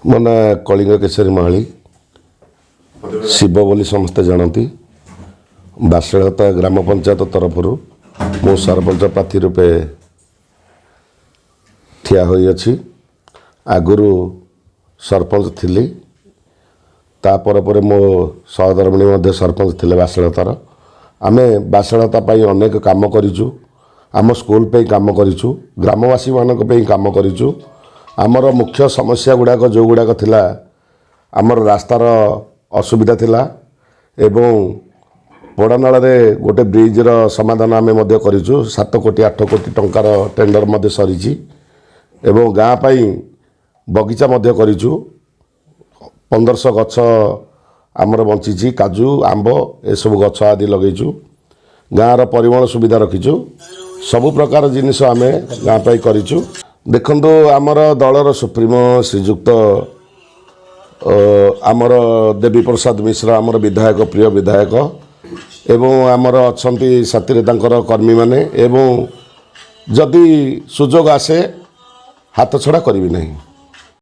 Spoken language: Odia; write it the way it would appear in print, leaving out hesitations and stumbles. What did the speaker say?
ମୋ ନାଁ କଳିଙ୍ଗ କେଶରୀ ମହାଳି ଶିବ ବୋଲି ସମସ୍ତେ ଜାଣନ୍ତି। ବାସଳତା ଗ୍ରାମ ପଞ୍ଚାୟତ ତରଫରୁ ମୁଁ ସରପଞ୍ଚ ପ୍ରାର୍ଥୀ ରୂପେ ଠିଆ ହୋଇଅଛି। ଆଗରୁ ସରପଞ୍ଚ ଥିଲି, ତାପରେ ପରେ ମୋ ସହଧର୍ମିଣୀ ମଧ୍ୟ ସରପଞ୍ଚ ଥିଲେ ବାସଳତାର। ଆମେ ବାସଳତା ପାଇଁ ଅନେକ କାମ କରିଛୁ। ଆମ ସ୍କୁଲ ପାଇଁ କାମ କରିଛୁ, ଗ୍ରାମବାସୀମାନଙ୍କ ପାଇଁ କାମ କରିଛୁ। ଆମର ମୁଖ୍ୟ ସମସ୍ୟା ଗୁଡ଼ାକ ଯେଉଁ ଗୁଡ଼ାକ ଥିଲା, ଆମର ରାସ୍ତାର ଅସୁବିଧା ଥିଲା ଏବଂ ପୋଡ଼ାନାଳରେ ଗୋଟେ ବ୍ରିଜର ସମାଧାନ ଆମେ ମଧ୍ୟ କରିଛୁ। 7 କୋଟି 8 କୋଟି ଟଙ୍କାର ଟେଣ୍ଡର ମଧ୍ୟ ସରିଛି ଏବଂ ଗାଁ ପାଇଁ ବଗିଚା ମଧ୍ୟ କରିଛୁ। 1500 ଗଛ ଆମର ବଞ୍ଚିଛି, କାଜୁ ଆମ୍ବ ଏସବୁ ଗଛ ଆଦି ଲଗେଇଛୁ। ଗାଁର ପରିମଳ ସୁବିଧା ରଖିଛୁ। ସବୁ ପ୍ରକାର ଜିନିଷ ଆମେ ଗାଁ ପାଇଁ କରିଛୁ। ଦେଖନ୍ତୁ, ଆମର ଦଳର ସୁପ୍ରିମୋ ଶ୍ରୀଯୁକ୍ତ ଆମର ଦେବୀ ପ୍ରସାଦ ମିଶ୍ର ଆମର ବିଧାୟକ, ପ୍ରିୟ ବିଧାୟକ ଏବଂ ଆମର ଅଛନ୍ତି ସାଥିରେ ତାଙ୍କର କର୍ମୀମାନେ ଏବଂ ଯଦି ସୁଯୋଗ ଆସେ ହାତ ଛଡ଼ା କରିବି ନାହିଁ।